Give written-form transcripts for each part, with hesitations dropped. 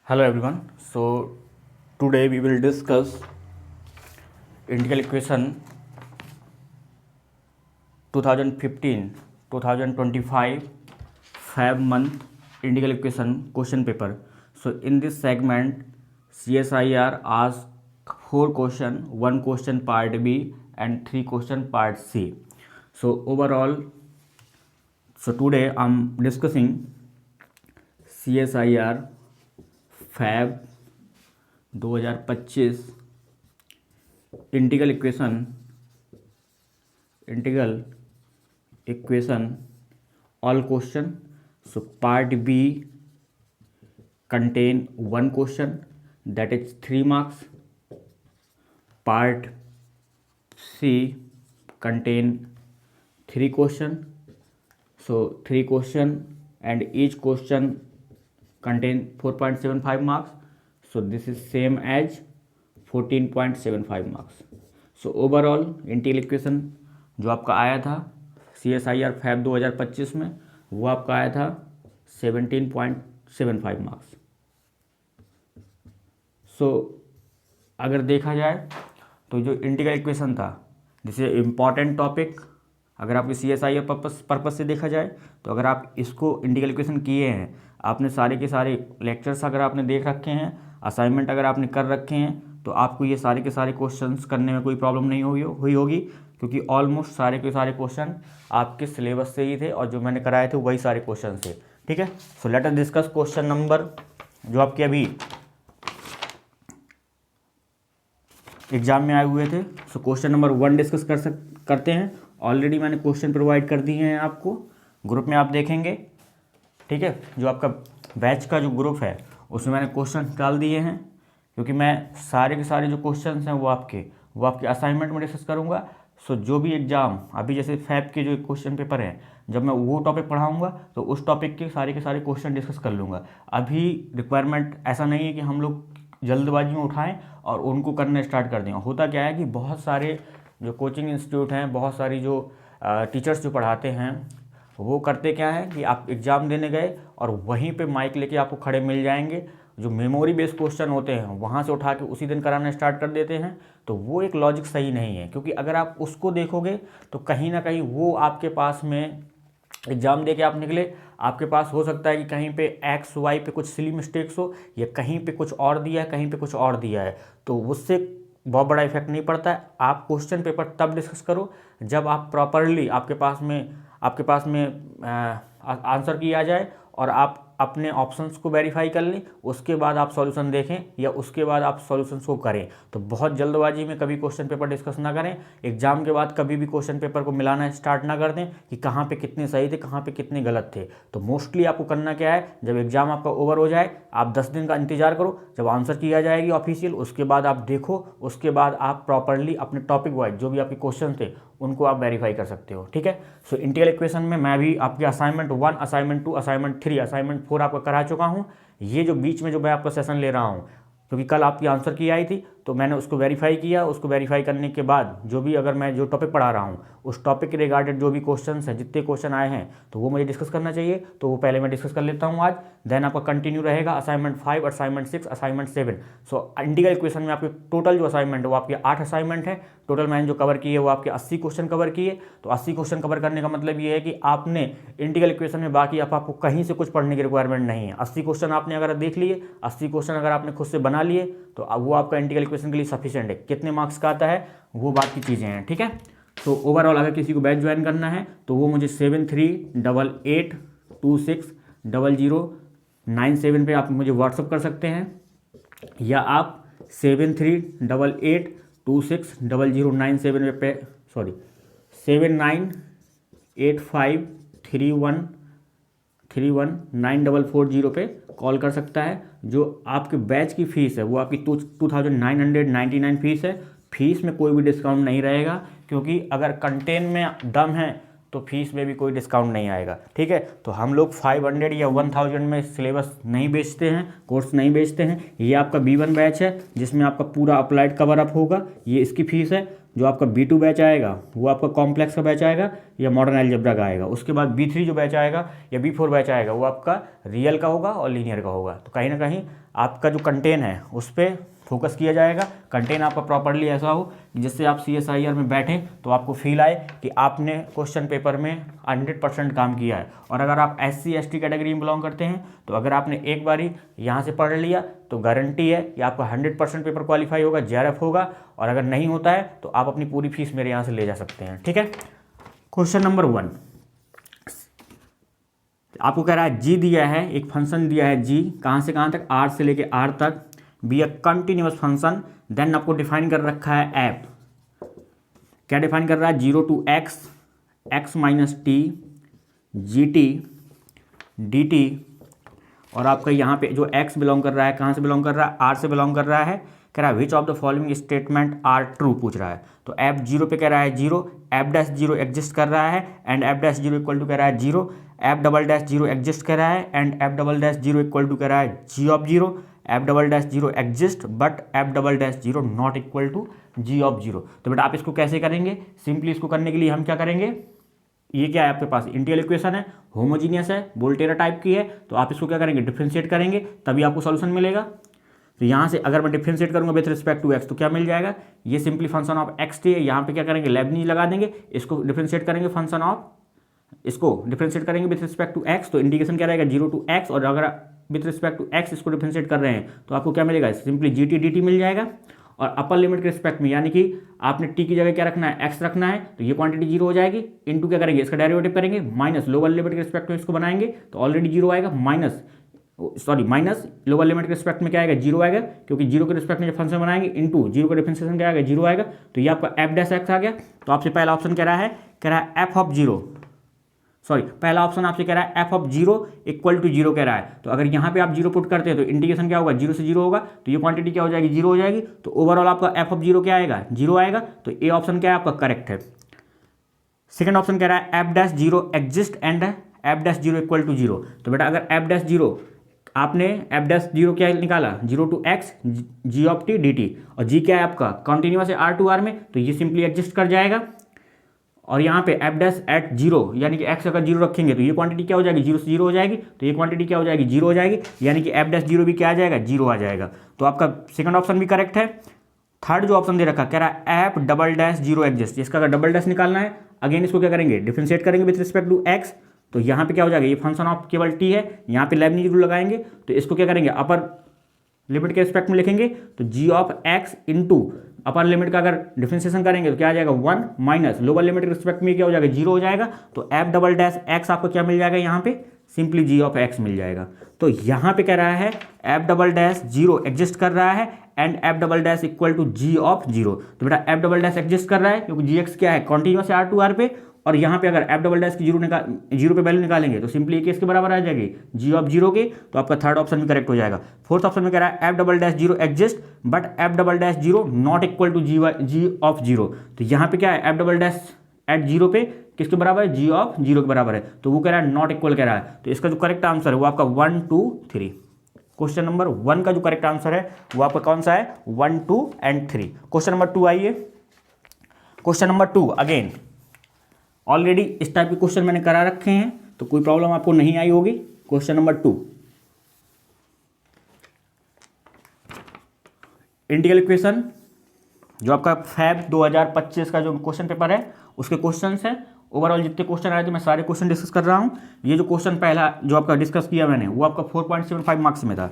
Hello everyone. So today we will discuss integral equation 2015-2025 Feb month integral equation question paper. So in this segment CSIR asked 4 question, 1 question part B and 3 question part C. So overall, today I'm discussing CSIR Feb 2025 integral equation all question. So part B contain 1 question that is 3 marks. Part C contain 3 question. So 3 question and each question contain 4.75 marks. So this is same as 14.75 marks. So overall integral equation जो आपका आया था CSIR Feb 2025 में वो आपका आया था 17.75 marks. सो अगर देखा जाए तो जो इंटीग्रल इक्वेशन था दिस इज इम्पॉर्टेंट टॉपिक. अगर आपकी CSIR पर्पस से देखा जाए तो अगर आप इसको इंटीग्रल इक्वेशन किए हैं, आपने सारे के सारे लेक्चर्स अगर आपने देख रखे हैं, असाइनमेंट अगर आपने कर रखे हैं, तो आपको ये सारे के सारे क्वेश्चंस करने में कोई प्रॉब्लम नहीं हुई होगी क्योंकि ऑलमोस्ट सारे के सारे क्वेश्चन आपके सिलेबस से ही थे और जो मैंने कराए थे वही सारे क्वेश्चन थे. ठीक है. सो let us discuss question number जो आपके अभी एग्जाम में आए हुए थे. सो क्वेश्चन नंबर 1 डिस्कस करते हैं. ऑलरेडी मैंने क्वेश्चन प्रोवाइड कर दिए हैं आपको, ग्रुप में आप देखेंगे. ठीक है. जो आपका बैच का जो ग्रुप है उसमें मैंने क्वेश्चन डाल दिए हैं क्योंकि मैं सारे के सारे जो क्वेश्चंस हैं वो आपके असाइनमेंट में डिस्कस करूँगा. सो जो भी एग्जाम अभी जैसे फैब के जो क्वेश्चन पेपर हैं, जब मैं वो टॉपिक पढ़ाऊँगा तो उस टॉपिक के सारे क्वेश्चन डिस्कस कर लूँगा. अभी रिक्वायरमेंट ऐसा नहीं है कि हम लोग जल्दबाजी में उठाएँ और उनको करना स्टार्ट कर दें. होता क्या है कि बहुत सारे जो कोचिंग इंस्टीट्यूट हैं, बहुत सारी जो टीचर्स जो पढ़ाते हैं वो करते क्या है कि आप एग्ज़ाम देने गए और वहीं पे माइक लेके आपको खड़े मिल जाएंगे. जो मेमोरी बेस्ड क्वेश्चन होते हैं वहाँ से उठा के उसी दिन कराना स्टार्ट कर देते हैं. तो वो एक लॉजिक सही नहीं है क्योंकि अगर आप उसको देखोगे तो कहीं ना कहीं वो आपके पास में एग्ज़ाम दे के आप निकले, आपके पास हो सकता है कि कहीं पे एक्स वाई पे कुछ सिली मिस्टेक्स हो या कहीं पे कुछ और दिया है, कहीं पे कुछ और दिया है, तो उससे बहुत बड़ा इफेक्ट नहीं पड़ता है. आप क्वेश्चन पेपर तब डिस्कस करो जब आप प्रॉपरली आपके पास में आंसर की आ जाए और आप अपने ऑप्शंस को वेरीफाई कर लें. उसके बाद आप सॉल्यूशन देखें या उसके बाद आप सॉल्यूशंस को करें. तो बहुत जल्दबाजी में कभी क्वेश्चन पेपर डिस्कस ना करें. एग्जाम के बाद कभी भी क्वेश्चन पेपर को मिलाना स्टार्ट ना कर दें कि कहाँ पे कितने सही थे, कहाँ पे कितने गलत थे. तो मोस्टली आपको करना क्या है, जब एग्जाम आपका ओवर हो जाए आप 10 दिन का इंतजार करो. जब आंसर किया जाएगी ऑफिशियल उसके बाद आप देखो, उसके बाद आप प्रॉपरली अपने टॉपिक वाइज जो भी आपके क्वेश्चन थे उनको आप वेरीफाई कर सकते हो. ठीक है. सो इंटीग्रल इक्वेशन में मैं भी आपके असाइनमेंट 1, असाइनमेंट 2, असाइनमेंट 3, असाइनमेंट 4 आपका करा चुका हूँ. ये जो बीच में जो मैं आपका सेशन ले रहा हूँ क्योंकि कल आपकी आंसर की आई थी तो मैंने उसको वेरीफाई किया. उसको वेरीफाई करने के बाद जो भी अगर मैं जो टॉपिक पढ़ा रहा हूँ उस टॉपिक के रिगार्डेड जो भी क्वेश्चंस हैं, जितने क्वेश्चन आए हैं तो वो मुझे डिस्कस करना चाहिए. तो वो पहले मैं डिस्कस कर लेता हूँ आज. देन आपका कंटिन्यू रहेगा assignment 5, assignment 6, assignment 7. So integral equation में आपके टोटल जो असाइनमेंट है वो आपके 8 असाइनमेंट है. टोटल मैंने जो कवर किए वो आपके 80 क्वेश्चन कवर किए. तो 80 क्वेश्चन कवर करने का मतलब ये है कि आपने इंटीग्रल इक्वेशन में बाकी आपको कहीं से कुछ पढ़ने की रिक्वायरमेंट नहीं है. 80 क्वेश्चन आपने अगर देख लिए, 80 क्वेश्चन अगर आपने खुद से बना लिए तो वो आपका इंटीग्रल इक्वेशन के लिए सफिशिएंट है. कितने मार्क्स का आता है वो बात की चीज़ें हैं. ठीक है. तो ओवरऑल अगर किसी को बैच ज्वाइन करना है तो वो मुझे 7388260097 पे आप मुझे व्हाट्सअप कर सकते हैं या आप 7388260097 पे 7985319440 पे कॉल कर सकता है. जो आपके बैच की फ़ीस है वो आपकी 2999 फीस है. फीस में कोई भी डिस्काउंट नहीं रहेगा क्योंकि अगर कंटेंट में दम है तो फीस में भी कोई डिस्काउंट नहीं आएगा. ठीक है. तो हम लोग 500 या 1000 में सिलेबस नहीं बेचते हैं, कोर्स नहीं बेचते हैं. ये आपका B1 बैच है जिसमें आपका पूरा अप्लाइड कवर अप होगा. ये इसकी फ़ीस है. जो आपका B2 बैच आएगा वो आपका कॉम्प्लेक्स का बैच आएगा या मॉडर्न अलजेब्रा का आएगा। उसके बाद B3 जो बैच आएगा या B4 बैच आएगा वो आपका रियल का होगा और लीनियर का होगा। तो कहीं ना कहीं आपका जो कंटेन है उस पर फोकस किया जाएगा, कंटेन आपका प्रॉपरली ऐसा हो जिससे आप CSIR में बैठें तो आपको फील आए कि आपने क्वेश्चन पेपर में 100% काम किया है। और अगर आप SC ST कैटेगरी में बिलोंग करते हैं तो अगर आपने एक बारी यहाँ से पढ़ लिया तो गारंटी है कि आपका 100% पेपर क्वालिफाई होगा, JRF होगा। और अगर नहीं होता है तो आप अपनी पूरी फीस मेरे यहाँ से ले जा सकते हैं। ठीक है। क्वेश्चन नंबर 1 आपको कह रहा है G दिया है, एक फंक्शन दिया है G, कहाँ से कहाँ तक, R से लेके R तक, be a continuous function. Then आपको डिफाइन कर रखा है ऐप, क्या डिफाइन कर रहा है, 0 to x, x minus T, GT DT। और आपका यहाँ पे जो x बिलोंग कर रहा है, कहाँ से बिलोंग कर रहा है, R से बिलोंग कर रहा है। कह रहा है which of the following statement are true पूछ रहा है। तो एफ 0 पे कह रहा है 0, एफ डैश 0 एग्जिस्ट कर रहा है and F dash 0 equal to कह रहा है 0, एफ डबल डैश 0 एग्जिस्ट कर रहा है and F double dash 0 equal to कह रहा है G of 0, F double dash 0 exist but F double dash 0 not equal to G of 0। तो बेटा आप इसको कैसे करेंगे, सिंपली इसको करने के लिए हम क्या करेंगे, ये क्या है आपके पास इंटीग्रल इक्वेशन है, होमोजीनियस है, वोल्टेरा टाइप की है। तो आप इसको क्या करेंगे, डिफरेंशिएट करेंगे तभी आपको सॉल्यूशन मिलेगा। तो यहाँ से अगर मैं डिफरेंशिएट करूँगा विथ रिस्पेक्ट टू एक्स तो क्या मिल जाएगा, ये simply function of x T है। यहाँ पे क्या करेंगे, लेबनीज लगा देंगे, इसको डिफरेंशिएट करेंगे फंक्शन ऑफ, इसको डिफरेंशिएट करेंगे विथ रिस्पेक्ट टू एक्स। तो इंटीग्रेशन क्या रहेगा 0 to x, और अगर विथ रिस्पेक्ट टू एक्स इसको डिफरेंशिएट कर रहे हैं तो आपको क्या मिलेगा, सिंपली GT DT मिल जाएगा। और अपर लिमिट के रिस्पेक्ट में यानी कि आपने टी की जगह क्या रखना है, एक्स रखना है, तो ये क्वांटिटी 0 हो जाएगी। इनटू क्या करेंगे, इसका डेरिवेटिव करेंगे, माइनस लोअर लिमिट के रिस्पेक्ट में इसको बनाएंगे तो ऑलरेडी 0 आएगा, माइनस लोअर लिमिट के रिस्पेक्ट में क्या आएगा, 0 आएगा, क्योंकि 0 के रिस्पेक्ट में जब फंक्शन बनाएंगे इनटू 0 का डिफरेंशिएशन क्या आएगा, 0 आएगा। तो ये आपका एफ डैश एक्स आ गया। तो आपसे पहला ऑप्शन कह रहा है एफ ऑफ 0, पहला ऑप्शन आपसे कह रहा है एफ ऑफ 0 इक्वल टू 0 कह रहा है। तो अगर यहाँ पे आप 0 पुट करते हैं तो इंटीग्रेशन क्या होगा, 0 से 0 होगा, तो ये क्वांटिटी क्या हो जाएगी, 0 हो जाएगी। तो ओवरऑल आपका एफ ऑफ 0 क्या आएगा, 0 आएगा। तो ए ऑप्शन क्या है आपका करेक्ट है। सेकंड ऑप्शन कह रहा है F dash 0 exist and F dash 0 equal to 0। तो बेटा अगर एफ डैश 0 आपने एफ डैश 0 क्या निकाला, 0 to x G of T D T, और जी क्या है आपका कॉन्टिन्यूअस है R to R में, तो ये सिंपली एग्जिस्ट कर जाएगा। और यहाँ पे एफ डैश एट 0 यानी कि x अगर 0 रखेंगे तो ये क्वांटिटी क्या हो जाएगी, 0 से 0 हो जाएगी, तो ये क्वांटिटी क्या हो जाएगी, 0 हो जाएगी, यानी कि एफ डैश 0 भी क्या आ जाएगा, 0 आ जाएगा। तो आपका सेकंड ऑप्शन भी करेक्ट है। थर्ड जो ऑप्शन दे रखा कह रहा है एफ डबल डैश 0 एग्जिस्ट, इसका अगर डबल डैश निकालना है अगेन इसको क्या करेंगे, डिफरेंशिएट करेंगे विथ रिस्पेक्ट टू x। तो यहाँ पे क्या हो जाएगा, ये फंक्शन ऑफ केवल t है, यहाँ पे लेबनीज रूल लगाएंगे तो इसको क्या करेंगे, अपर लिमिट के रिस्पेक्ट में लिखेंगे तो g of x into upper limit का अगर डिफरेंशिएशन करेंगे तो क्या आ जाएगा 1 माइनस लोअर लिमिट के रिस्पेक्ट में क्या हो जाएगा, 0 हो जाएगा। तो एफ डबल डैश एक्स आपको क्या मिल जाएगा, यहाँ पे सिंपली g ऑफ x मिल जाएगा। तो यहाँ पे कह रहा है एफ डबल डैश 0 एग्जिस्ट कर रहा है and F double dash equal to g of 0। तो बेटा एफ डबल डैश एग्जिस्ट कर रहा है क्योंकि gx क्या है कॉन्टिन्यूअस है R to R पे, और यहाँ पे अगर एफ डबल डैश की 0 पे वैल्यू निकालेंगे तो सिंपली एक इसके बराबर आ जाएगी जी ऑफ 0 के। तो आपका थर्ड ऑप्शन भी करेक्ट हो जाएगा। फोर्थ ऑप्शन में कह रहा है F double dash 0 exist but F double dash 0 not equal to G of 0। तो यहाँ पे क्या है, एफ डबल डैश एट 0 पे किसके बराबर है, जी ऑफ 0 के बराबर है, तो वो कह रहा है नॉट इक्वल कह रहा है। तो इसका जो करेक्ट आंसर है वो आपका 1 2 3, क्वेश्चन नंबर 1 का जो करेक्ट आंसर है वो आपका कौन सा है, 1 2 एंड 3। क्वेश्चन नंबर 2 आइए। क्वेश्चन नंबर 2 अगेन ऑलरेडी इस टाइप के क्वेश्चन मैंने करा रखे हैं तो कोई प्रॉब्लम आपको नहीं आई होगी। क्वेश्चन नंबर 2 इंटीग्रल इक्वेशन जो आपका फैब 2025 का जो क्वेश्चन पेपर है उसके क्वेश्चंस हैं। ओवरऑल जितने क्वेश्चन आए थे मैं सारे क्वेश्चन डिस्कस कर रहा हूँ। ये जो क्वेश्चन पहला जो आपका डिस्कस किया मैंने वो आपका 4.75 मार्क्स में था।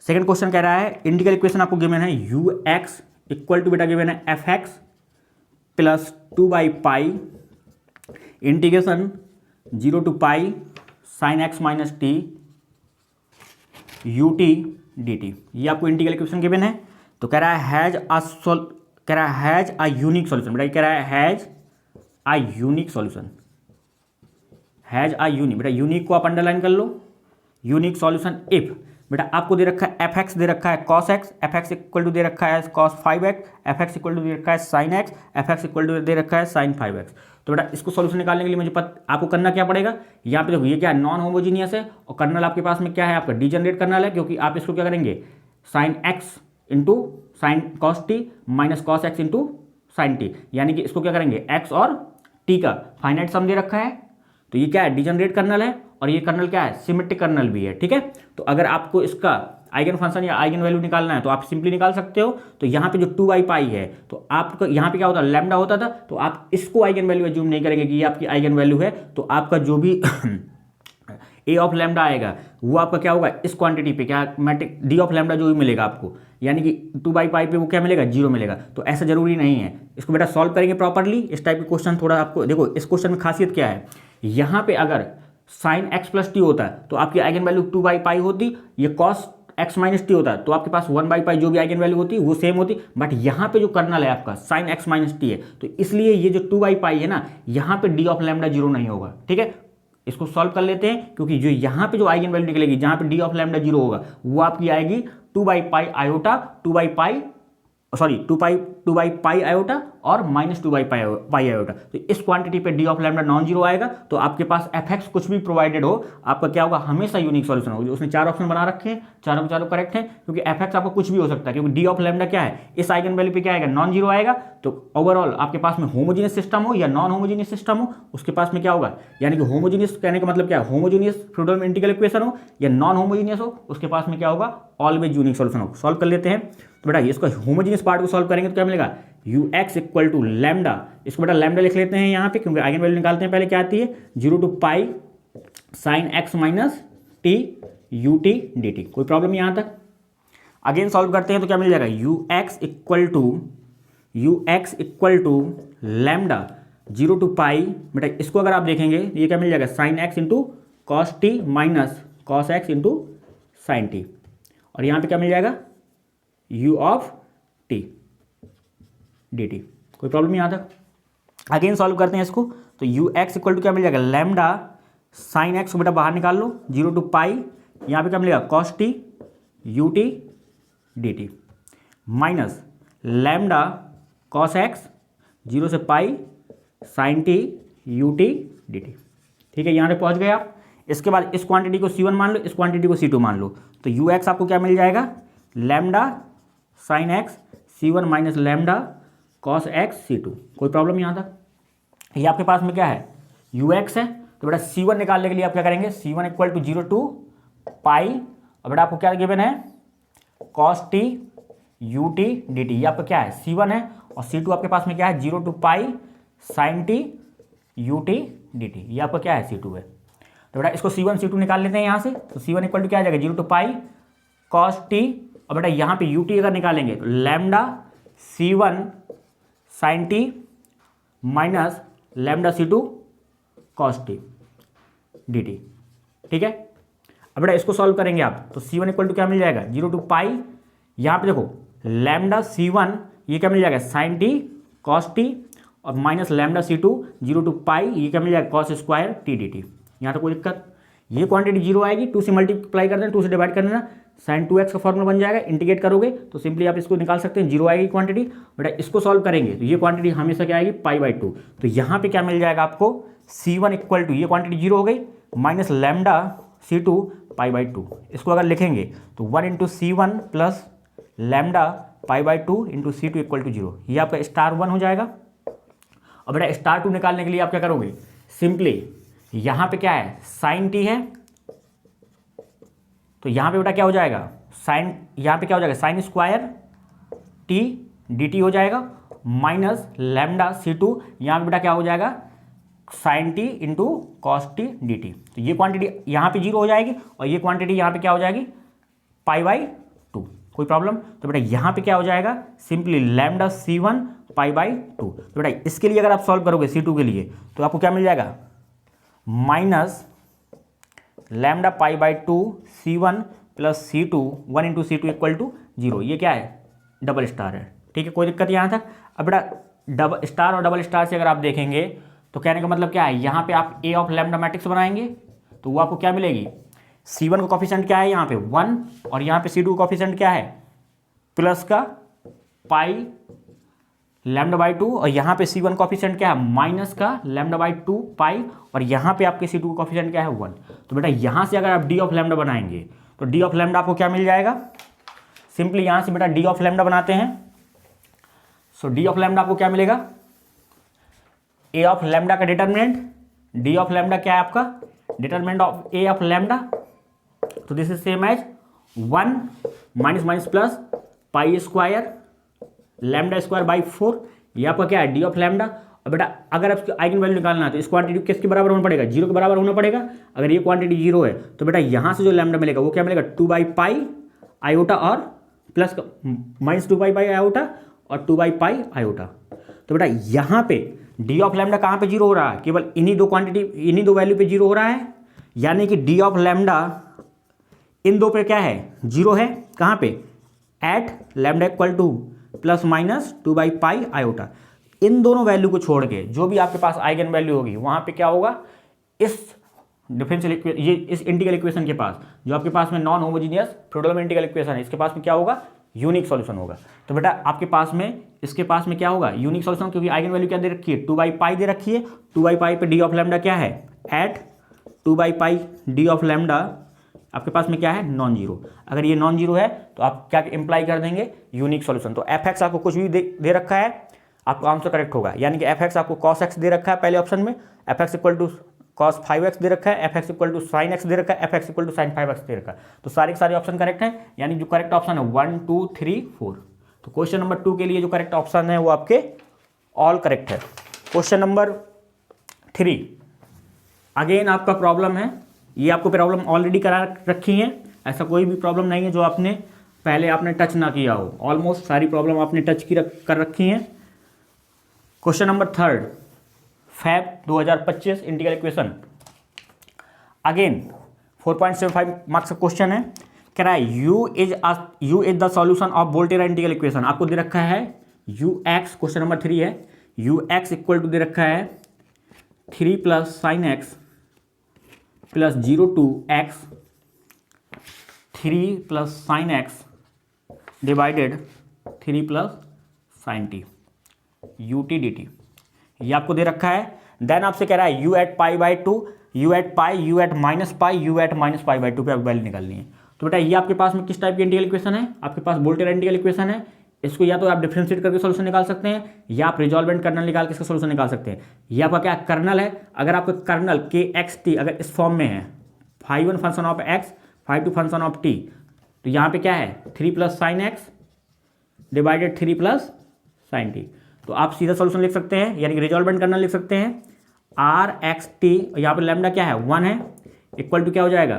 सेकंड क्वेश्चन कह रहा है इंटीग्रल इक्वेशन आपको गिवन है ux इक्वल टू बेटा गिवन है fx प्लस 2/पाई integration 0 to pi sine x minus T ut dt। ये आपको इंटीग्रल इक्वेशन गिवन है। तो कह रहा है हैज अ यूनिक सॉल्यूशन, बेटा कह रहा है has a unique solution, has a unique, बेटा यूनिक को आप अंडरलाइन कर लो, यूनिक सॉल्यूशन इफ बेटा आपको दे रखा है एफ एक्स दे रखा है cos x, F x equal to दे रखा है cos 5x, F x equal to दे रखा है sine x, F x equal to दे रखा है साइन 5x। तो बेटा इसको सॉल्यूशन निकालने के लिए मुझे आपको करना क्या पड़ेगा, यहाँ पे देखो ये क्या है नॉन होमोजीनियस है और कर्नल आपके पास में क्या है आपका डीजनरेट कर्नल है, क्योंकि आप इसको क्या करेंगे sign x into sine cos T minus cos x into sine T, यानी कि इसको क्या करेंगे एक्स और टी का फाइनाइट सम दे रखा है, तो ये क्या है डिजनरेट कर्नल है और ये कर्नल क्या है सिमेट्रिक कर्नल भी है, ठीक है। तो अगर आपको इसका आइगन फंक्शन या आइगन वैल्यू निकालना है तो आप सिंपली निकाल सकते हो। तो यहाँ पे जो 2/पाई है तो आपका यहाँ पे क्या होता है लैम्डा होता था, तो आप इसको आइगन वैल्यू एज्यूम नहीं करेंगे कि ये आपकी आइगन वैल्यू है, तो आपका जो भी ए ऑफ लैम्डा आएगा वो आपका क्या होगा इस क्वांटिटी पे क्या मैट्रिक डी ऑफ लैम्डा जो भी मिलेगा आपको, यानी कि 2/पाई पे वो क्या मिलेगा 0 मिलेगा। तो ऐसा जरूरी नहीं है, इसको बेटा सॉल्व करेंगे प्रॉपरली। इस टाइप के क्वेश्चन थोड़ा आपको देखो, इस क्वेश्चन में खासियत क्या है, यहाँ पे अगर साइन एक्स प्लस टी होता है तो आपकी आइगन वैल्यू 2/पाई होती, ये कॉस एक्स माइनस टी होता है तो आपके पास 1/पाई जो भी आइगन वैल्यू होती वो सेम होती, बट यहाँ पे जो कर्नल है आपका साइन एक्स माइनस टी है, तो इसलिए ये जो 2/पाई है ना यहाँ पे डी ऑफ लैम्डा 0 नहीं होगा, ठीक है। इसको सॉल्व कर लेते हैं, क्योंकि जो यहाँ पे जो आइगन वैल्यू निकलेगी जहाँ पे डी ऑफ लैम्डा 0 होगा वो आपकी आएगी 2/पाई आयोटा 2/पाई आयोटा और -2/पाई आयोटा। तो इस क्वांटिटी पे D of lambda non zero आएगा, तो आपके पास एफ एक्स कुछ भी प्रोवाइडेड हो आपका क्या होगा हमेशा यूनिक सॉल्यूशन होगा। उसने 4 ऑप्शन बना रखे हैं, चारों के चारों करेक्ट है, क्योंकि एफ एक्स आपको कुछ भी हो सकता है, क्योंकि डी ऑफ लैम्डा क्या है इस आइगन वैल्यू पे क्या आएगा नॉन जीरो आएगा। तो ओवरऑल आपके पास में होमोजीनियस सिस्टम हो या नॉन होमोजीनियस सिस्टम हो उसके पास में क्या होगा, यानी कि होमोजीनियस कहने का मतलब क्या है होमोजीनियस फ्रीडम इंटीग्रल इक्वेशन हो या नॉन होमोजीनियस हो उसके पास में क्या होगा ऑलवेज यूनिक सॉल्यूशन हो। सॉल्व कर लेते हैं, तो बेटा इसको होमोजीनियस पार्ट को सॉल्व करेंगे तो क्या मिलेगा ux इक्वल टू लैम्डा, इसको बेटा लैम्डा लिख लेते हैं यहाँ पे, क्योंकि आइगन वैल्यू निकालते हैं पहले क्या आती है 0 to pi sine x minus T U T D T. कोई प्रॉब्लम यहाँ तक? अगेन सॉल्व करते हैं तो क्या मिल जाएगा ux equal to lambda 0 to pi, बेटा इसको अगर आप देखेंगे ये क्या मिल जाएगा sine x into cos T minus cos x into sine T, और यहाँ पे क्या मिल जाएगा u of T D T. कोई प्रॉब्लम यहाँ तक? अगेन सॉल्व करते हैं इसको, तो ux इक्वल टू क्या मिल जाएगा लैम्डा साइन एक्स को बेटा बाहर निकाल लो 0 टू पाई, यहाँ पे क्या मिलेगा cos T U T D T minus lambda cos x 0 से पाई sine T U T D T. ठीक है, यहाँ पे पहुँच गए आप। इसके बाद इस क्वांटिटी को C1 मान लो, इस क्वांटिटी को C2 मान लो, तो ux आपको क्या मिल जाएगा lambda sine x C1 minus lambda cos x C2। कोई प्रॉब्लम यहाँ तक? ये आपके पास में क्या है ux है, तो बेटा C1 निकालने के लिए आप क्या करेंगे C1 इक्वल टू 0 टू पाई, और बेटा आपको क्या गिवन है cos T U T D T, ये आपका क्या है C1 है, और C2 आपके पास में क्या है 0 to pi sine T U T D T, ये आपका क्या है C2 है। तो बेटा इसको C1 C2 निकाल लेते हैं यहाँ से, तो C1 इक्वल टू क्या आ जाएगा 0 टू पाई कॉस टी, और बेटा यहाँ पे यू टी अगर निकालेंगे तो lambda C1 sine T minus lambda C2 cos T D T. ठीक है, अब बेटा इसको सॉल्व करेंगे आप, तो C1 इक्वल टू क्या मिल जाएगा 0 टू पाई, यहाँ पे देखो लैम्डा C1 ये क्या मिल जाएगा साइन टी कॉस टी, और माइनस लैम्डा C2 0 टू पाई ये क्या मिल जाएगा cos square T D T. यहाँ तो कोई दिक्कत, ये क्वांटिटी 0 आएगी, 2 से मल्टीप्लाई कर देना, 2 से डिवाइड कर देना, साइन 2x का फॉर्मूला बन जाएगा, इंटीग्रेट करोगे तो सिंपली आप इसको निकाल सकते हैं 0 आएगी क्वांटिटी। बेटा इसको सॉल्व करेंगे तो ये क्वांटिटी हमेशा क्या आएगी पाई/2, तो यहाँ पे क्या मिल जाएगा आपको C1 इक्वल टू ये क्वांटिटी 0 हो गई माइनस लैम्डा C2 पाई/2। इसको अगर लिखेंगे तो 1 इंटू C1 प्लस लैम्डा पाई/2 इंटू C2 इक्वल टू 0, ये आपका स्टार 1 हो जाएगा। और बेटा स्टार 2 निकालने के लिए आप क्या करोगे सिंपली यहाँ पे क्या है साइन टी है, तो यहाँ पे बेटा क्या हो जाएगा साइन, यहाँ पे क्या हो जाएगा sine square T D T हो जाएगा माइनस लैम्डा C2, यहाँ पे बेटा क्या हो जाएगा sine T into cos T D T. तो ये क्वांटिटी यहाँ पे 0 हो जाएगी और ये क्वांटिटी यहाँ पे क्या हो जाएगी पाई/2। कोई प्रॉब्लम? तो बेटा यहाँ पे क्या हो जाएगा सिंपली लैम्डा C1 पाई/2। तो बेटा इसके लिए अगर आप सॉल्व करोगे C2 के लिए तो आपको क्या मिल जाएगा माइनस लैम्डा पाई/2 C1 plus C2 1 into C2 equal to 0, ये क्या है डबल स्टार है। ठीक है, कोई दिक्कत यहाँ तक? अब बेटा डबल स्टार और डबल स्टार से अगर आप देखेंगे तो कहने का मतलब क्या है, यहाँ पे आप ए ऑफ लैम्डा मैट्रिक्स बनाएंगे तो वो आपको क्या मिलेगी C1 का कॉफिशेंट क्या है यहाँ पे 1, और यहाँ पे C2 का कॉफिशेंट क्या है प्लस का पाई λ/2, और यहाँ पे C1 कॉफिशेंट क्या है माइनस का λ/2 पाई, और यहाँ पे आपके C2 कॉफिशेंट क्या है 1। तो बेटा यहाँ से अगर आप d ऑफ लैम्डा बनाएंगे तो d ऑफ लैम्डा आपको क्या मिल जाएगा, सिंपली यहाँ से बेटा d ऑफ लैम्डा बनाते हैं, सो डी ऑफ लैम्डा आपको क्या मिलेगा, ए ऑफ लैम्डा का डिटरमिनेंट, डी ऑफ लैम्डा क्या है आपका, determinant of A of lambda, तो this is same as 1 minus minus plus pi square lambda square by 4, ये आपका क्या है, डी ऑफ लैम्डा। और बेटा अगर आपकी आइगन वैल्यू निकालना है तो इस क्वांटिटी किसके बराबर होना पड़ेगा, 0 के बराबर होना पड़ेगा। अगर ये क्वांटिटी 0 है तो बेटा यहाँ से जो लैम्डा मिलेगा वो क्या मिलेगा, 2 बाई पाई आयोटा और प्लस माइनस 2 बाई आयोटा और 2 बाई पाई आयोटा। तो बेटा यहाँ पे डी ऑफ लैम्डा कहाँ पे 0 हो रहा है, केवल इन्हीं दो क्वांटिटी, इन्हीं दो वैल्यू पे 0 हो रहा है, यानी कि डी ऑफ लैम्डा इन दो पे क्या है, 0 है। कहाँ पे, at lambda equal to plus minus 2 by pi iota. इन दोनों वैल्यू को छोड़ के जो भी आपके पास आइगन वैल्यू होगी वहाँ पे क्या होगा, इस डिफरेंशियल ये इस इंटीग्रल इक्वेशन के पास जो आपके पास में नॉन होमोजीनियस फ्रीडोम इंटीग्रल इक्वेशन है, इसके पास में क्या होगा, यूनिक सॉल्यूशन होगा। तो बेटा आपके पास में इसके पास में क्या होगा, यूनिक सॉल्यूशन, क्योंकि आइगन वैल्यू क्या दे रखी है, 2 बाई पाई दे रखी है। 2 बाई पाई पे डी ऑफ लैम्डा क्या है, at 2 by pi D of lambda आपके पास में क्या है, नॉन जीरो। अगर ये नॉन जीरो है तो आप क्या इंप्लाई कर देंगे, यूनिक सॉल्यूशन। तो एफ एक्स आपको कुछ भी दे रखा है, आपका आंसर करेक्ट होगा। यानी कि एफ एक्स आपको कॉस एक्स दे रखा है पहले ऑप्शन में, F x equal to cos 5x दे रखा है, F x equal to sine x दे रखा है, F x equal to sine 5x दे रखा है। तो सारे के सारे ऑप्शन करेक्ट हैं, यानी जो करेक्ट ऑप्शन है 1 2 3 4। तो क्वेश्चन नंबर 2 के लिए जो करेक्ट ऑप्शन है वो आपके ऑल करेक्ट है। क्वेश्चन नंबर 3 अगेन आपका प्रॉब्लम है, ये आपको प्रॉब्लम ऑलरेडी करा रखी है, ऐसा कोई भी प्रॉब्लम नहीं है जो आपने टच ना किया हो। ऑलमोस्ट सारी प्रॉब्लम आपने टच कर रखी हैं। Question number 3 Feb 2025 integral equation, again 4.75 marks का क्वेश्चन है। कह रहा है U is the solution of Volterra integral equation. आपको दे रखा है यू एक्स, क्वेश्चन नंबर 3 है, यू एक्स इक्वल टू दे रखा है 3 plus sine x plus 0 to X 3 plus sine x divided 3 plus sine T U T D T, ये आपको दे रखा है। देन आपसे कह रहा है U at pi by 2, U at pi, U at minus pi, U at minus pi by 2 पे आपको वैल्यू निकालनी है। तो बेटा ये आपके पास में किस टाइप की इंटीग्रल इक्वेशन है, आपके पास वोल्टेरा इंटीग्रल इक्वेशन है। इसको या तो आप डिफरेंशिएट करके सोल्यूशन निकाल सकते हैं, या आप रिजॉल्वेंट कर्नल निकाल के इसका सोल्यूशन निकाल सकते हैं। ये आपका क्या कर्नल है, अगर आपका कर्नल के एक्स टी अगर इस फॉर्म में है, 1 function of x 2 function of T, तो यहाँ पे क्या है 3 plus sine x divided 3 plus sine T. तो आप सीधा सोल्यूशन लिख सकते हैं, यानी कि रिजॉल्वेंट कर्नल लिख सकते हैं आर एक्स टी, यहाँ पे लैम्डा क्या है 1 है, इक्वल टू क्या हो जाएगा,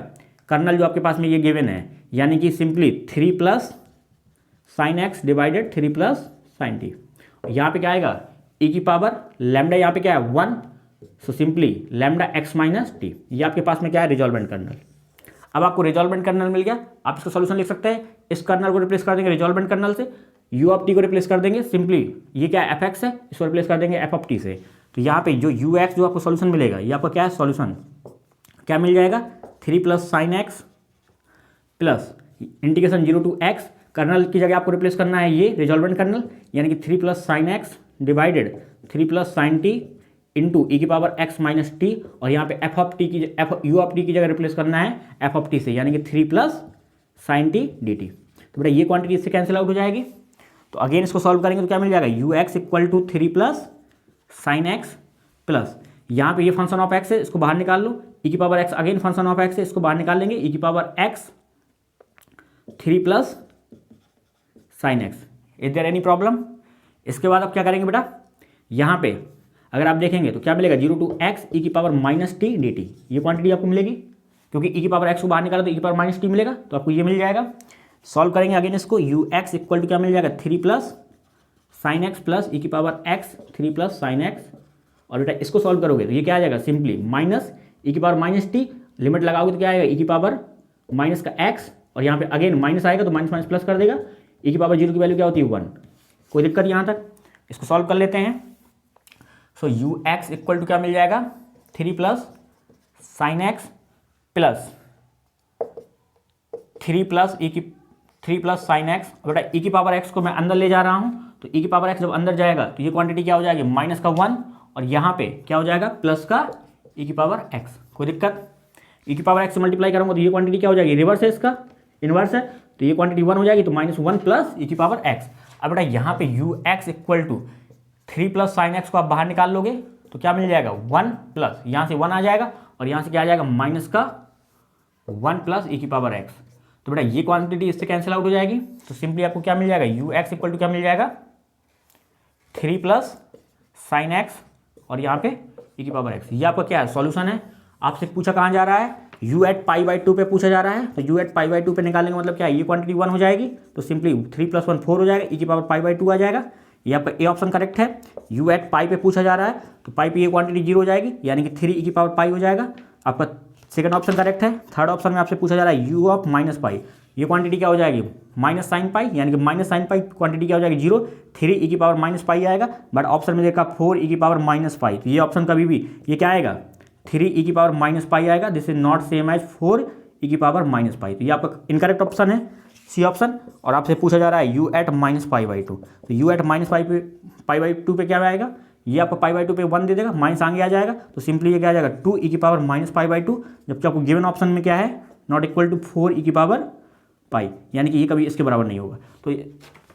कर्नल जो आपके पास में ये गिवन है, यानी कि simply 3 plus sine x divided 3 plus sine T. यहाँ पे क्या आएगा ई की पावर लैम्डा, यहाँ पे क्या है 1, so simply lambda x minus T. ये आपके पास में क्या है रिजॉल्वेंट कर्नल। अब आपको रिजॉल्वेंट कर्नल मिल गया, आप इसका सोल्यूशन लिख सकते हैं। इस कर्नल को रिप्लेस कर देंगे रिजॉल्वेंट कर्नल से, यू ऑफ टी को रिप्लेस कर देंगे, सिंपली ये क्या एफ एक्स है, इसको रिप्लेस कर देंगे एफ ऑफ टी से। तो यहाँ पे जो यू एक्स जो आपको सोल्यूशन मिलेगा, ये आपका क्या है सॉल्यूशन, क्या मिल जाएगा 3 plus sine x plus integration 0 to X, kernel की जगह आपको रिप्लेस करना है ये रिजॉल्वेंट कर्नल, यानी कि 3 plus sine x divided 3 plus sine T into e की पावर एक्स माइनस टी, और यहाँ पे एफ ऑफ टी की यू ऑफ टी की जगह रिप्लेस करना है एफ ऑफ टी से, यानी कि 3 plus sine T D T. तो बेटा ये क्वांटिटी इससे कैंसिल आउट हो जाएगी। तो अगेन इसको सॉल्व करेंगे तो क्या मिल जाएगा, U x equal to 3 plus sine x plus, यहाँ पे ये फंक्शन ऑफ एक्स है, इसको बाहर निकाल लो, ई की power X again function of X है, इसको बाहर निकाल लेंगे, ई की power X 3 plus sine X. Is there any problem. इसके बाद आप क्या करेंगे बेटा, यहाँ पे अगर आप देखेंगे तो क्या मिलेगा 0 टू एक्स ई की power minus T D T, ये क्वांटिटी आपको मिलेगी, क्योंकि ई की पावर एक्स को बाहर निकाला तो ई की पावर माइनस टी मिलेगा, तो आपको ये मिल जाएगा। सॉल्व करेंगे अगेन इसको, यू एक्स इक्वल टू क्या मिल जाएगा 3 प्लस साइन एक्स प्लस ई की power X 3 plus sine x, और बेटा इसको सॉल्व करोगे तो ये क्या आ जाएगा सिंपली माइनस ई की पावर माइनस टी, लिमिट लगाओगे तो क्या आएगा ई की पावर माइनस का एक्स, और यहाँ पे अगेन माइनस आएगा तो माइनस माइनस प्लस कर देगा, ई की पावर 0 की वैल्यू क्या होती है 1। कोई दिक्कत यहाँ तक, इसको सॉल्व कर लेते हैं। So u x equal to क्या मिल जाएगा 3 plus sine x plus 3 plus sine x, बेटा ई की पावर एक्स को मैं अंदर ले जा रहा हूँ, तो ई की पावर एक्स जब अंदर जाएगा तो ये क्वांटिटी क्या हो जाएगी माइनस का 1, और यहाँ पे क्या हो जाएगा प्लस का ई की पावर एक्स। कोई दिक्कत, ई की पावर एक्स से मल्टीप्लाई करूँगा तो ये क्वांटिटी क्या हो जाएगी, रिवर्स है इसका, इनवर्स है, तो ये क्वांटिटी 1 हो जाएगी, तो -1 प्लस ई की पावर एक्स। अब बेटा यहाँ पे u x equal to 3 plus sine x को आप बाहर निकाल लोगे तो क्या मिल जाएगा 1 प्लस यहाँ से 1 आ जाएगा और यहाँ से क्या आ जाएगा माइनस का 1 प्लस ई की पावर एक्स। तो बेटा ये क्वांटिटी इससे कैंसिल आउट हो जाएगी तो सिंपली आपको क्या मिल जाएगा यू एक्स इक्वल टू क्या मिल जाएगा 3 प्लस साइन एक्स और यहाँ पे ई की पावर एक्स। ये आपका क्या है सॉल्यूशन है। आपसे पूछा कहाँ जा रहा है u एट पाई बाई 2 पे पूछा जा रहा है तो u एट पाई बाई 2 पे निकालने का मतलब क्या है ये क्वांटिटी 1 हो जाएगी तो सिंपली 3 प्लस 1 4 हो जाएगा ई की पावर पाई बाई 2 आ जाएगा। ये आपका ए ऑप्शन करेक्ट है। u एट पाई पे पूछा जा रहा है तो पाई पे ये क्वांटिटी 0 हो जाएगी यानी कि 3 ई की पावर पाई हो जाएगा। आपका सेकंड ऑप्शन करेक्ट है। थर्ड ऑप्शन में आपसे पूछा जा रहा है u ऑफ माइनस पाई ये क्वांटिटी क्या हो जाएगी माइनस साइन पाई यानी कि माइनस साइन पाई क्वांटिटी क्या हो जाएगी 0 3 ई की पावर माइनस पाई आएगा। बट ऑप्शन में देखा 4 ई की पावर माइनस पाई तो ये ऑप्शन कभी भी ये क्या आएगा 3 ई की पावर माइनस पाई आएगा। This is not same as 4 e की पावर माइनस पाई तो ये आपका इनकरेक्ट ऑप्शन है सी ऑप्शन। और आपसे पूछा जा रहा है u at minus pi by 2 तो u at minus pi by 2 पे क्या आएगा ये आपको पाई बाई 2 पे 1 दे देगा माइनस आगे आ जाएगा तो सिंपली ये क्या आ जाएगा 2 ई की पावर माइनस पाई बाई 2 जबकि आपको गिवन ऑप्शन में क्या है नॉट इक्वल टू 4 ई की पावर पाई यानी कि ये कभी इसके बराबर नहीं होगा। तो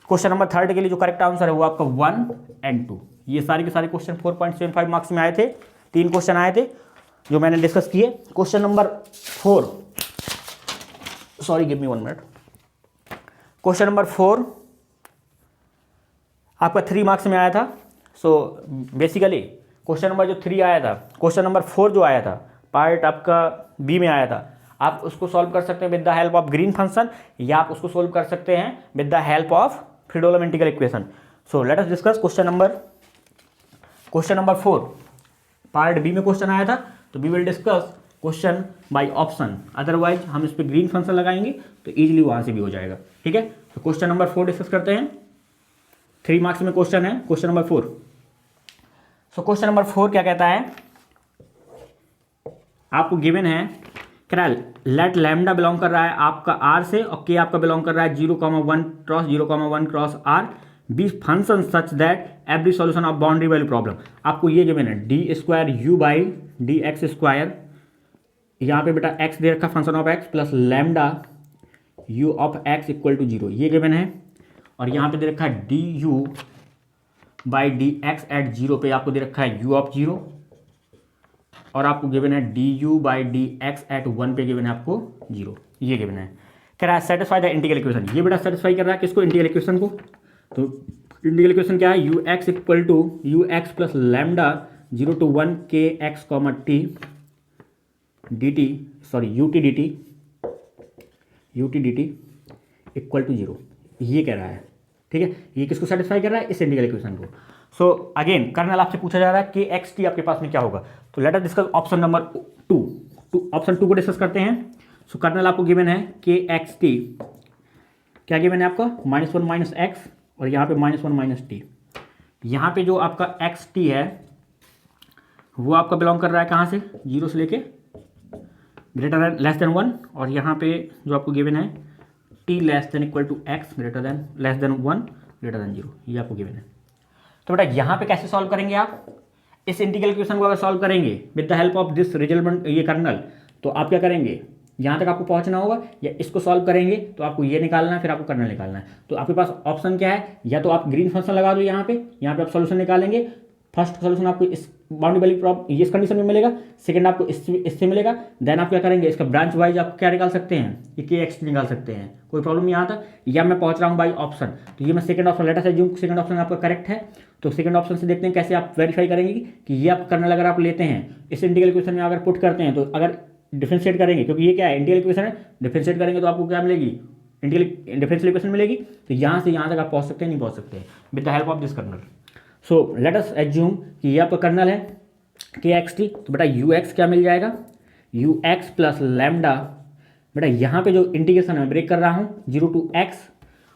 क्वेश्चन नंबर 3 के लिए जो करेक्ट आंसर है वो आपका 1 एंड 2। ये सारे के सारे क्वेश्चन 4.75 मार्क्स में आए थे। 3 क्वेश्चन आए थे जो मैंने डिस्कस किए। Question number 4 sorry give me 1 minute. Question number 4 आपका 3 मार्क्स में आया था। सो बेसिकली क्वेश्चन नंबर जो 3 आया था क्वेश्चन नंबर 4 जो आया था पार्ट आपका बी में आया था आप उसको सॉल्व कर सकते हैं with the help of Green function या आप उसको सॉल्व कर सकते हैं with the help of Fredholm integral equation. So let us discuss question number 4 part B में क्वेश्चन आया था तो we will discuss question by option otherwise हम इस पर ग्रीन फंक्शन लगाएंगे तो इजीली वहां से भी हो जाएगा। ठीक है तो क्वेश्चन नंबर 4 डिस्कस करते हैं। 3 मार्क्स में क्वेश्चन है question number 4। So question number 4 क्या कहता है आपको गिवन है क्रैल लेट लैम्डा बिलोंग कर रहा है आपका आर से और के आपका बिलोंग कर रहा है 0,1 cross 0,1 cross R B function such that every solution of boundary value problem. आपको ये गिवन है d square u by d x square यहाँ पे बेटा एक्स दे रखा function of x plus lambda u of x equal to 0 ये given है। और यहाँ पे दे रखा है d u by d x at 0 पे आपको दे रखा है यू ऑफ 0 और आपको गिवन है d u by d x at 1 पे गिवन है आपको 0 ये गिवन है। कह रहा है सेटिस्फाई द इंटीग्रल इक्वेशन ये बेटा सेटिस्फाई कर रहा है किसको इंटीग्रल इक्वेशन को। तो इंटीग्रल इक्वेशन क्या है you x equal to u x plus lambda 0 to 1 के x comma t D t sorry u T D t equal to 0 ये कह रहा है। ठीक है ये किसको सेटिस्फाई कर रहा है इस इंटीग्रल इक्वेशन को। सो अगेन कर्नल आपसे पूछा जा रहा है कि एक्स टी आपके पास में क्या होगा तो late us discuss option number 2 option 2 को डिस्कस करते हैं। सो कर्नल आपको गिवन है के एक्स टी क्या गिवन है आपका -1 माइनस एक्स और यहाँ पे -1 माइनस टी। यहाँ पे जो आपका एक्स टी है वो आपका बिलोंग कर रहा है कहाँ से 0 से लेके ग्रेटर देन लेस देन 1 और यहाँ पे जो आपको गिवन है t less than equal to x greater than less than 1 greater than 0 ये आपको गिवन है। तो बेटा यहाँ पे कैसे सॉल्व करेंगे आप इस इंटीग्रल इक्वेशन को अगर सॉल्व करेंगे with the help of this resultant ये कर्नल तो आप क्या करेंगे यहाँ तक आपको पहुँचना होगा या इसको सॉल्व करेंगे तो आपको ये निकालना है फिर आपको कर्नल निकालना है। तो आपके पास ऑप्शन क्या है या तो आप ग्रीन फंक्शन लगा दो यहाँ पे आप सॉल्यूशन निकालेंगे। फर्स्ट सॉल्यूशन आपको इस बाउंड्री वैल्यू प्रॉब्लम इस कंडीशन में मिलेगा सेकंड आपको इससे मिलेगा देन आप क्या करेंगे इसका ब्रांच वाइज आप क्या निकाल सकते हैं ये के एक्स निकाल सकते हैं कोई प्रॉब्लम नहीं यहाँ तक या मैं पहुँच रहा हूँ बाई ऑप्शन तो ये मैं सेकंड ऑप्शन लेटर से जो सेकंड ऑप्शन आपका करेक्ट है तो सेकंड ऑप्शन से देखते हैं कैसे आप वेरीफाई करेंगे कि ये आप कर्नल अगर आप लेते हैं इस इंटीग्रल इक्वेशन में अगर पुट करते हैं तो अगर डिफरेंशिएट करेंगे क्योंकि ये क्या है इंटीग्रल इक्वेशन है डिफरेंशिएट करेंगे तो आपको क्या मिलेगी इंटीग्रल डिफरेंशियल इक्वेशन मिलेगी। तो यहाँ से यहाँ तक आप पहुँच सकते हैं नहीं पहुँच सकते with the help of this kernel. So let us assume कि ये आपका कर्नल है के एक्स टी तो बेटा यू एक्स क्या मिल जाएगा यू एक्स प्लस लैम्डा बेटा यहाँ पे जो इंटीग्रेशन है मैं ब्रेक कर रहा हूँ 0 to x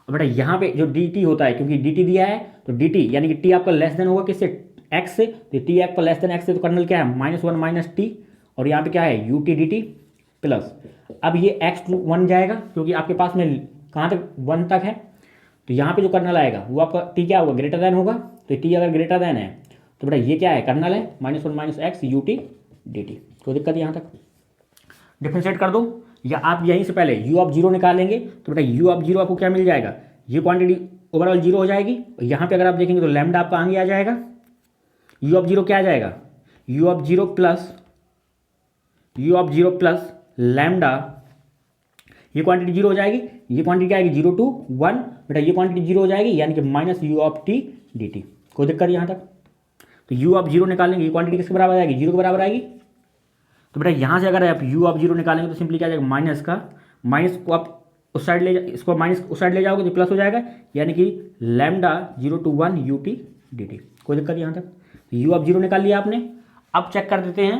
और बेटा यहाँ पे जो डी टी होता है क्योंकि डी टी दिया है तो डी टी यानी कि टी आपका लेस देन होगा किससे x से तो टी आपका लेस देन x से तो कर्नल क्या है -1 माइनस टी और यहाँ पे क्या है U T D T plus अब ये x टू 1 जाएगा क्योंकि आपके पास में कहाँ तक 1 तक है तो यहाँ पे जो कर्नल आएगा वो आपका टी क्या होगा ग्रेटर देन होगा तो टी अगर ग्रेटर देन है तो बेटा ये क्या है कर्नल है -1 minus x U T D T कोई दिक्कत यहाँ तक डिफरेंशिएट कर दो या आप यहीं से पहले u ऑफ 0 निकालेंगे तो बेटा u ऑफ 0 आपको क्या मिल जाएगा ये क्वांटिटी ओवरऑल जीरो हो जाएगी। यहाँ पे अगर आप देखेंगे तो लैम्डा आपका आगे आ जाएगा, यू ऑफ जीरो क्या आ जाएगा, you of zero plus lambda, ये क्वांटिटी जीरो हो जाएगी, ये क्वांटिटी क्या आएगी 0 to 1, बेटा ये क्वांटिटी जीरो हो जाएगी, यानी कि minus you of T D T. कोई दिक्कत यहाँ तक? तो यू ऑफ जीरो निकालेंगे, ये क्वांटिटी किसके बराबर आएगी, जीरो के बराबर आएगी। तो बेटा यहाँ से अगर आप यू ऑफ जीरो निकालेंगे तो सिंपली क्या आ जाएगा, माइनस का माइनस को आप उस साइड ले इसको माइनस उस साइड ले जाओगे तो प्लस हो जाएगा, यानी कि lambda 0 to 1 U T D T. कोई दिक्कत यहाँ तक? तो यू ऑफ जीरो निकाल लिया आपने। अब चेक कर देते हैं,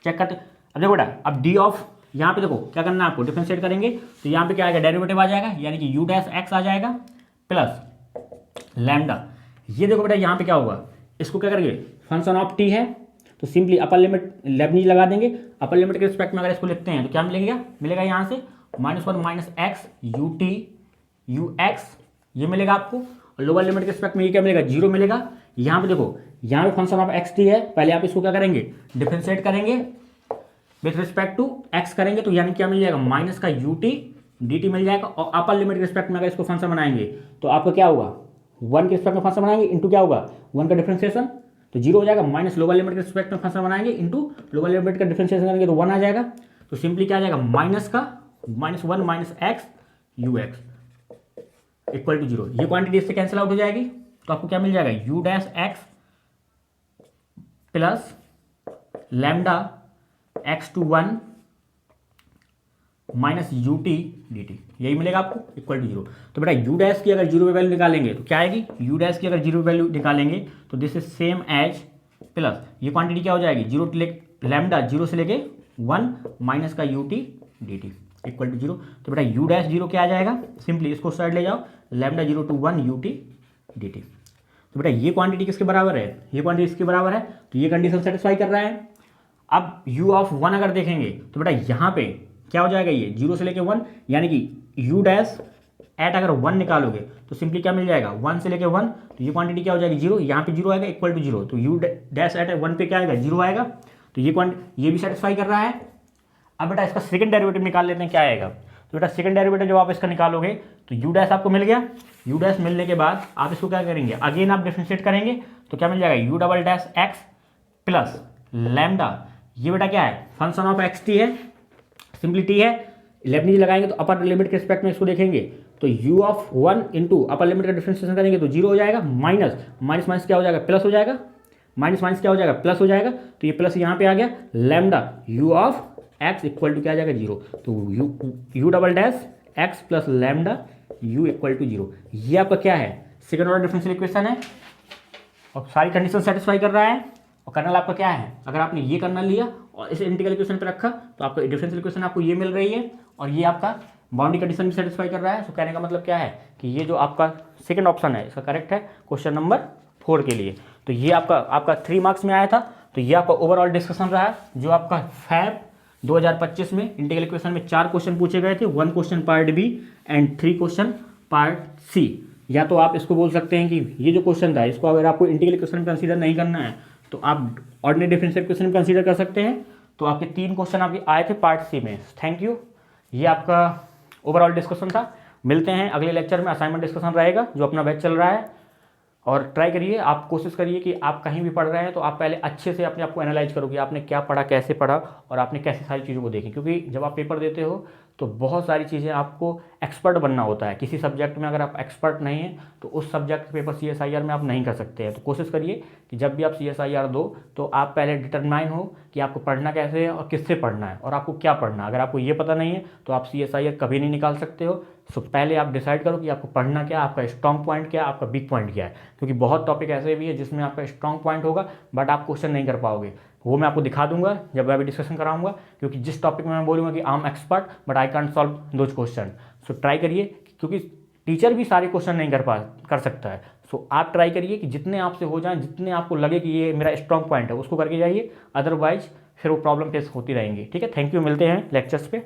चेक करते, अब देखो बेटा, अब डी ऑफ यहाँ पे देखो क्या करना है आपको, डिफरेंशिएट करेंगे तो यहाँ पे क्या आएगा, डेरिवेटिव आ जाएगा, यानी कि यू डैश एक्स आ जाएगा प्लस लैम्डा। ये देखो बेटा यहाँ पे क्या होगा, इसको क्या करेंगे, फंक्शन ऑफ टी है तो सिंपली अपर लिमिट लेबनीज लगा देंगे। अपर लिमिट के रिस्पेक्ट में अगर इसको लिखते हैं तो क्या मिलेगा यहाँ से -1 minus x U T U x, ये मिलेगा आपको। और लोअर लिमिट के रिस्पेक्ट में ये क्या मिलेगा, जीरो मिलेगा। यहाँ पे देखो, यहाँ पे फंक्शन ऑफ एक्स टी है, पहले आप इसको क्या करेंगे, डिफरेंशिएट करेंगे विथ रिस्पेक्ट टू एक्स करेंगे तो यानी क्या मिल जाएगा, माइनस का यू टी डी टी मिल जाएगा। और अपर लिमिट के रिस्पेक्ट में अगर इसको फंक्शन बनाएंगे तो आपका क्या होगा, 1 के रिस्पेक्ट में फंक्शन बनाएंगे इंटू क्या होगा, 1 का डिफरेंशिएशन तो जीरो हो जाएगा, माइनस लोअर लिमिट के रिस्पेक्ट में फंक्शन बनाएंगे इंटू लोअर लिमिट का डिफरेंशिएशन करेंगे तो 1 आ जाएगा। तो सिंपली क्या आ जाएगा, -1 minus x u x equal to zero. ये क्वांटिटी इससे कैंसिल आउट हो जाएगी तो आपको क्या मिल जाएगा, u dash x plus lambda x to 1 minus u T D t, यही मिलेगा आपको इक्वल टू जीरो। तो बेटा यू डैश की अगर जीरो पे वैल्यू निकालेंगे तो क्या आएगी, यू डैश की अगर जीरो पे वैल्यू निकालेंगे तो this is same as plus ये क्वांटिटी क्या हो जाएगी, जीरो लैम्डा जीरो से लेके 1 माइनस का u T D t equal to zero. तो बेटा यू डैश जीरो क्या आ जाएगा, सिंपली इसको साइड ले जाओ, lambda 0 to 1 U T D T. तो बेटा ये क्वांटिटी किसके बराबर है, ये क्वांटिटी इसके बराबर है, तो ये कंडीशन सेटिस्फाई कर रहा है। अब u ऑफ 1 अगर देखेंगे तो बेटा यहाँ पे क्या हो जाएगा, ये 0 से लेके 1, यानी कि u डैश एट अगर 1 निकालोगे तो सिंपली क्या मिल जाएगा, 1 से लेके 1, तो ये क्वांटिटी क्या हो जाएगी, जीरो, यहाँ पे जीरो आएगा इक्वल टू जीरो। तो u डैश एट 1 पे क्या आएगा, जीरो आएगा। तो ये भी सेटिस्फाई कर रहा है। अब बेटा इसका सेकंड डेरिवेटिव निकाल लेते हैं, क्या आएगा। तो बेटा सेकंड डेरिवेटिव जब आप इसका निकालोगे तो u डैश आपको मिल गया। u डैश मिलने के बाद आप इसको क्या करेंगे, अगेन आप डिफरेंशिएट करेंगे तो क्या मिल जाएगा, u double dash x plus lambda, ये बेटा क्या है, फंक्शन ऑफ एक्स टी है, सिंपली टी है, लेबनीज लगाएंगे तो अपर लिमिट के रिस्पेक्ट में इसको देखेंगे तो u of 1 into upper limit का डिफरेंशिएशन करेंगे तो जीरो हो जाएगा, माइनस क्या हो जाएगा, प्लस हो जाएगा, माइनस क्या हो जाएगा, प्लस हो जाएगा। तो ये प्लस यहाँ पे आ गया, lambda u of x equal to क्या आ जाएगा, जीरो। तो u double dash x plus lambda u equal to zero. ये आपका क्या है, सेकंड ऑर्डर डिफरेंशियल इक्वेशन है और सारी कंडीशन सेटिस्फाई कर रहा है। और कर्नल आपका क्या है, अगर आपने ये कर्नल लिया और इसे इंटीग्रल इक्वेशन पे रखा तो आपका डिफरेंशियल इक्वेशन आपको ये मिल रही है और ये आपका बाउंड्री कंडीशन भी सेटिस्फाई कर रहा है। तो कहने का मतलब क्या है कि ये जो आपका सेकंड ऑप्शन है इसका करेक्ट है क्वेश्चन नंबर 4 के लिए। तो ये आपका 3 मार्क्स में आया था। तो ये आपका ओवरऑल डिस्कशन रहा है जो आपका फैब 2025 में इंटीग्रल इक्वेशन में 4 क्वेश्चन पूछे गए थे, 1 question part B and 3 question part C. या तो आप इसको बोल सकते हैं कि ये जो क्वेश्चन था इसको अगर आपको इंटीग्रल इक्वेशन में कंसीडर नहीं करना है तो आप ऑर्डिनरी डिफरेंशियल इक्वेशन में कंसीडर कर सकते हैं। तो आपके 3 क्वेश्चन आपके आए थे पार्ट सी में। Thank you. ये आपका ओवरऑल डिस्कशन था। मिलते हैं अगले लेक्चर में, असाइनमेंट डिस्कशन रहेगा जो अपना बैच चल रहा है। और ट्राई करिए, आप कोशिश करिए कि आप कहीं भी पढ़ रहे हैं तो आप पहले अच्छे से अपने आप को एनालाइज करो कि आपने क्या पढ़ा, कैसे पढ़ा और आपने कैसे सारी चीज़ों को देखी। क्योंकि जब आप पेपर देते हो तो बहुत सारी चीज़ें आपको एक्सपर्ट बनना होता है। किसी सब्जेक्ट में अगर आप एक्सपर्ट नहीं हैं तो उस सब्जेक्ट पेपर CSIR में आप नहीं कर सकते हैं। तो कोशिश करिए कि जब भी आप CSIR दो तो आप पहले डिटरमाइन हो कि आपको पढ़ना कैसे है और किससे पढ़ना है और आपको क्या पढ़ना है। अगर आपको ये पता नहीं है तो आप CSIR कभी नहीं निकाल सकते हो। सो पहले आप डिसाइड करो कि आपको पढ़ना क्या, आपका स्ट्रॉन्ग पॉइंट क्या है, आपका वीक पॉइंट क्या है। क्योंकि बहुत टॉपिक ऐसे भी है जिसमें आपका स्ट्रॉन्ग पॉइंट होगा बट आप क्वेश्चन नहीं कर पाओगे। वो मैं आपको दिखा दूंगा जब मैं अभी डिस्कशन कराऊंगा। क्योंकि जिस टॉपिक में मैं बोलूँगा कि I am expert but I can't solve those question. So try करिए, क्योंकि टीचर भी सारे क्वेश्चन नहीं कर सकता है। सो आप ट्राई करिए कि जितने आपसे हो जाएं, जितने आपको लगे कि ये मेरा स्ट्रॉन्ग पॉइंट है उसको करके जाइए। अदरवाइज फिर वो प्रॉब्लम फेस होती रहेंगी। ठीक है, थैंक यू। मिलते हैं लेक्चर्स पे।